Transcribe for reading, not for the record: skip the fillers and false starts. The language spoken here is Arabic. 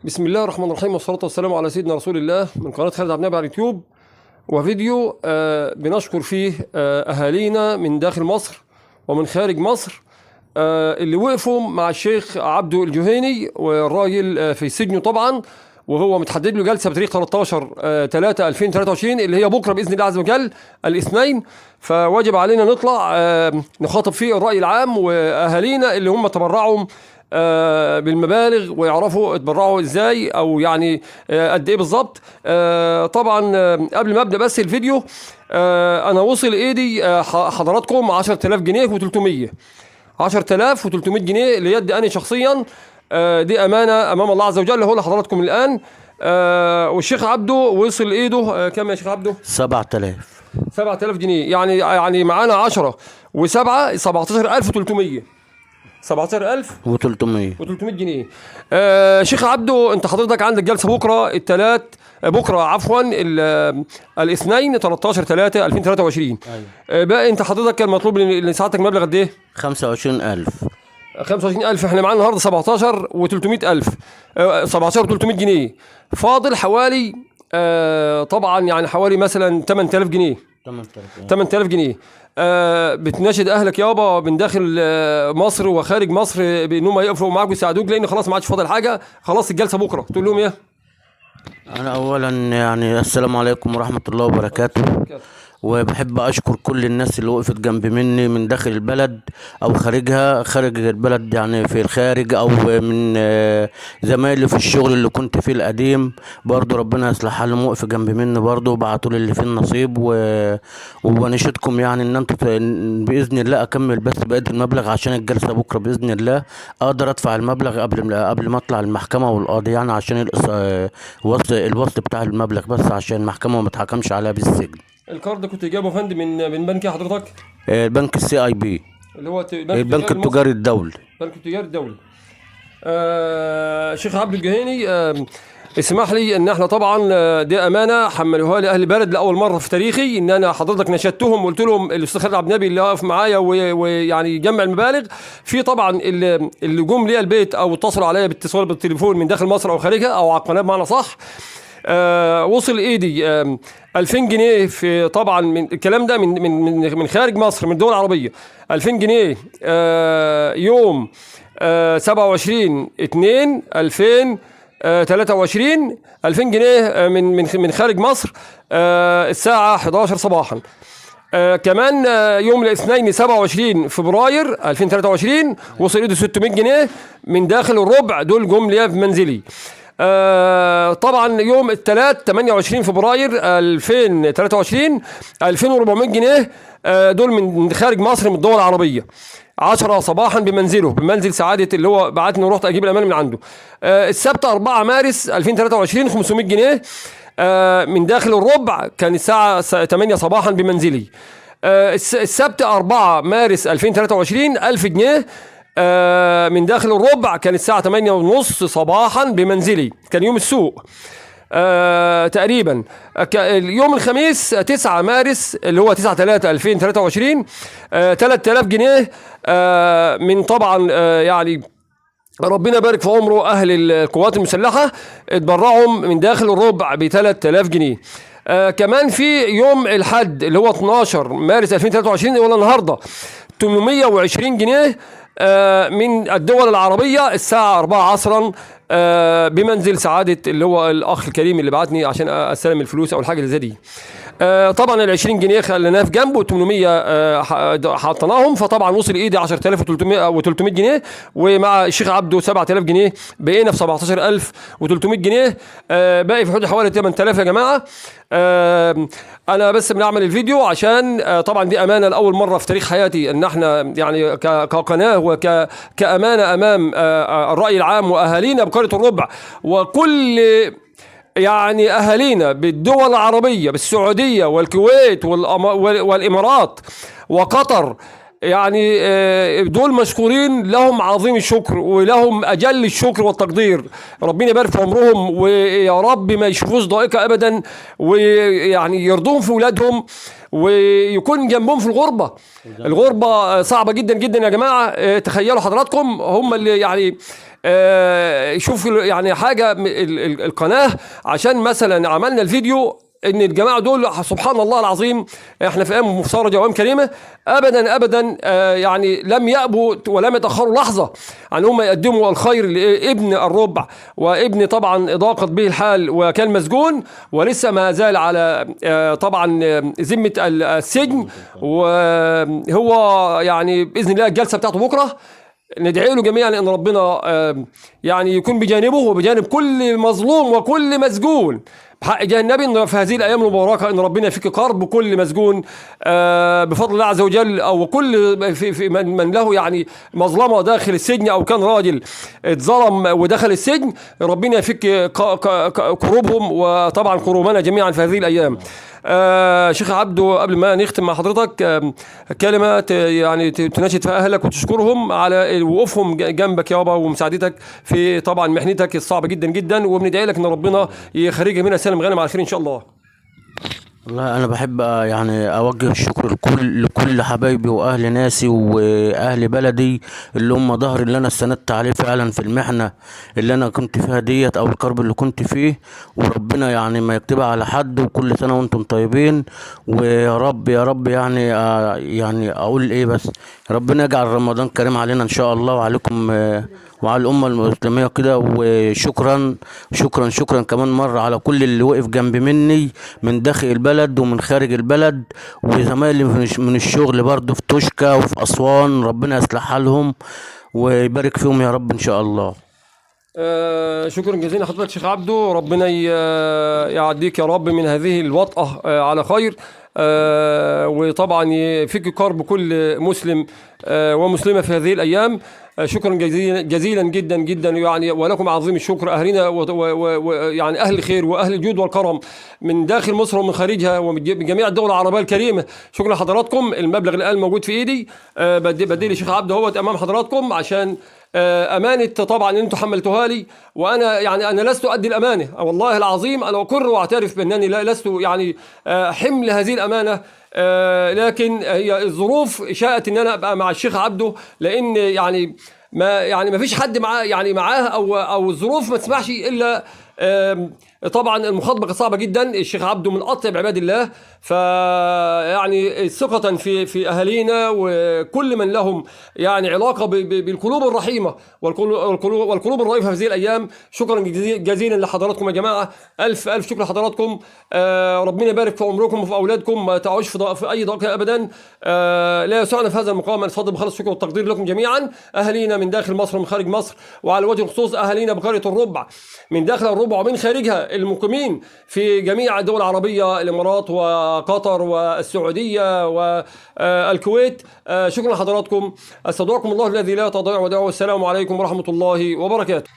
بسم الله الرحمن الرحيم، والصلاة والسلام على سيدنا رسول الله من قناة خالد عبد النبي على اليوتيوب. وفيديو بنشكر فيه أهالينا من داخل مصر ومن خارج مصر اللي وقفوا مع الشيخ عبده الجهيني، والراجل في سجنه طبعا، وهو متحدد له جلسة بتاريخ 13/3/2023 اللي هي بكرة بإذن الله عز وجل الاثنين. فواجب علينا نطلع نخاطب فيه الرأي العام وأهالينا اللي هم تبرعوا بالمبالغ، ويعرفوا اتبرعوا ازاي او يعني قد ايه بالظبط. طبعا قبل ما ابدا بس الفيديو، انا وصل ايدي حضراتكم 10000 جنيه و300 10300 جنيه ليد انا شخصيا. دي امانه امام الله عز وجل هو لحضراتكم الان. والشيخ عبده وصل ايده كم يا شيخ عبده؟ 7000 جنيه. يعني معانا 10 و7 17300 17300 جنيه. شيخ عبده، انت حضرتك عندك جلسه بكره الاثنين 13/3/2023. أيوة. بقى انت حضرتك كان مطلوب لساعتك مبلغ قد ايه؟ 25000. احنا معانا النهارده 17300 جنيه. فاضل حوالي طبعا يعني حوالي مثلا 8000 جنيه. 8000 جنيه. بتناشد اهلك يابا من داخل مصر وخارج مصر بانهم يقفوا معاك ويساعدوك، لان خلاص ما عادش فاضل حاجه، خلاص الجلسه بكره. تقول لهم ايه؟ انا اولا يعني السلام عليكم ورحمه الله وبركاته. وبحب اشكر كل الناس اللي وقفت جنب مني من داخل البلد او خارجها، خارج البلد يعني في الخارج، او من زمايلي في الشغل اللي كنت فيه القديم برضو، ربنا يصلح حالهم، وقف جنب مني برضو، بعتوا لي اللي فيه النصيب. وبنشدكم يعني ان انتوا باذن الله اكمل بس بقية المبلغ عشان الجلسه بكره باذن الله اقدر ادفع المبلغ قبل ما اطلع المحكمه والقاضي، يعني عشان الوصل بتاع المبلغ، بس عشان المحكمه ما تحكمش عليها بالسجن. الكارد كنت جايبه يا فندم من بنك حضرتك؟ البنك CIB اللي هو البنك التجاري الدولي. البنك التجاري الدولي. شيخ عبد الجهيني، اسمح لي ان احنا طبعا دي امانه حملوها لي اهل البلد لاول مره في تاريخي، ان انا حضرتك نشدتهم وقلت لهم الاستاذ خالد عبد النبي اللي واقف معايا ويعني يجمع المبالغ في طبعا اللي جم لي البيت او اتصلوا عليا باتصال بالتليفون من داخل مصر او خارجها او على القناه بمعنى صح. وصل ايدي 2000 جنيه في طبعا من الكلام ده من خارج مصر من الدول العربيه. 2000 جنيه يوم 27/2/2023. 2000 جنيه من خارج مصر الساعه 11 صباحا. كمان يوم الاثنين 27 فبراير 2023 وصل ايده 600 جنيه من داخل الربع، دول جم لي في منزلي. طبعا يوم الثلاث 28 فبراير 2023 2400 جنيه دول من خارج مصر من الدول العربيه. 10 صباحا بمنزل سعاده اللي هو بعتني ورحت اجيب الامان من عنده. السبت 4 مارس 2023 500 جنيه من داخل الربع، كان الساعه 8 صباحا بمنزلي. السبت 4 مارس 2023 1000 جنيه من داخل الربع، كان الساعة 8:30 صباحا بمنزلي، كان يوم السوق تقريبا. اليوم الخميس 9 مارس اللي هو 9/3/2023 3000 جنيه من طبعا يعني ربنا يبارك في عمره أهل القوات المسلحة اتبرعوا من داخل الربع ب 3000 جنيه. كمان في يوم الحد اللي هو 12 مارس 2023 ولا النهارده 820 جنيه من الدول العربية الساعة 4 عصرا بمنزل سعادة اللي هو الأخ الكريم اللي بعتني عشان أستلم الفلوس أو الحاجة اللي زي دي. طبعا ال 20 جنيه خليناه في جنبه، 800 حطيناهم، فطبعا وصل ايدي 10300 جنيه، ومع الشيخ عبده 7000 جنيه، بقينا في 17300 جنيه. باقي في حدود حوالي 8000 يا جماعه. انا بس بنعمل الفيديو عشان طبعا دي امانه لاول مره في تاريخ حياتي ان احنا يعني كقناه وكامانه امام الراي العام واهالينا بقريه الربع وكل يعني أهالينا بالدول العربية، بالسعودية والكويت والإمارات وقطر، يعني دول مشكورين، لهم عظيم الشكر ولهم أجل الشكر والتقدير. ربنا يبارك في عمرهم، ويا رب ما يشوفوش ضائقة أبدا، ويعني يرضوهم في أولادهم ويكون جنبهم في الغربة صعبة جدا جدا يا جماعة. تخيلوا حضراتكم هم اللي يعني شوف يعني حاجه القناه عشان مثلا عملنا الفيديو ان الجماعه دول سبحان الله العظيم، احنا في ايام مفترجه وايام كريمه، ابدا ابدا يعني لم يأبوا ولم يتاخروا لحظه عن هم يقدموا الخير لابن الربع، وابن طبعا ضاقت به الحال وكان مسجون ولسه ما زال على طبعا ذمه السجن. وهو يعني باذن الله الجلسه بتاعته بكره، ندعي له جميعا ان ربنا يعني يكون بجانبه وبجانب كل مظلوم وكل مسجون بحق جاه النبي، ان في هذه الايام المباركه ان ربنا يفك كرب كل مسجون بفضل الله عز وجل، او كل في من له يعني مظلمه داخل السجن، او كان راجل اتظلم ودخل السجن، ربنا يفك كروبهم وطبعا كروبنا جميعا في هذه الايام. شيخ عبده قبل ما نختم مع حضرتك كلمة يعني تناشد فيها أهلك وتشكرهم على وقوفهم جنبك يابا ومساعدتك في طبعا محنتك الصعبة جدا جدا، وبندعي لك إن ربنا يخرجك منها سالم غانم على خير إن شاء الله. والله انا بحب يعني اوجه الشكر لكل حبايبي واهل ناسي واهل بلدي اللي هم ظهر اللي انا استندت عليه فعلا في المحنه اللي انا كنت فيها ديت او الكرب اللي كنت فيه، وربنا يعني ما يكتبها على حد، وكل سنه وانتم طيبين. ويا رب يا رب يعني يعني اقول ايه بس، ربنا يجعل رمضان كريم علينا ان شاء الله وعليكم وعلى الأمة الإسلامية كده. وشكرا شكرا شكرا كمان مرة على كل اللي وقف جنب مني من داخل البلد ومن خارج البلد، وزمايلي من الشغل برضو في توشكا وفي أسوان، ربنا يصلح حالهم ويبارك فيهم يا رب إن شاء الله. شكرا جزيلا حضرتك شيخ عبده، ربنا يعديك يا رب من هذه الوطأة على خير، وطبعا يفك كرب كل مسلم ومسلمة في هذه الأيام. شكرا جزيلا جدا جدا يعني، ولكم عظيم الشكر أهلنا ويعني أهل الخير وأهل الجود والكرم من داخل مصر ومن خارجها ومن جميع الدول العربية الكريمة. شكرا لحضراتكم. المبلغ الآن موجود في إيدي، بدي لي شيخ عبده هو أمام حضراتكم عشان أمانة طبعا ان انتم حملتوها لي، وانا يعني انا لست ادي الامانه والله العظيم، انا اقر واعترف بانني لست يعني حمل هذه الامانه، لكن هي الظروف شاءت ان انا ابقى مع الشيخ عبده، لان يعني ما فيش حد معاه يعني معاه او الظروف ما تسمحش الا طبعا المخاطبه كانت صعبه جدا. الشيخ عبده من اطيب عباد الله، فيعني ثقه في اهالينا وكل من لهم يعني علاقه بالقلوب الرحيمه والقلوب الرئيفه في هذه الايام. شكرا جزيلا لحضراتكم يا جماعه، الف الف شكر لحضراتكم. ربنا يبارك في عمركم وفي اولادكم، ما تعوش في اي دقيقه ابدا. لا يسعنا في هذا المقام ان نتفضل بخالص الشكر والتقدير لكم جميعا، اهالينا من داخل مصر ومن خارج مصر، وعلى وجه الخصوص اهالينا بقريه الربع من داخل الربع ومن خارجها المقيمين في جميع الدول العربيه، الامارات وقطر والسعوديه والكويت. شكرا لحضراتكم، استودعكم الله الذي لا تضيع ودائعه، والسلام عليكم ورحمه الله وبركاته.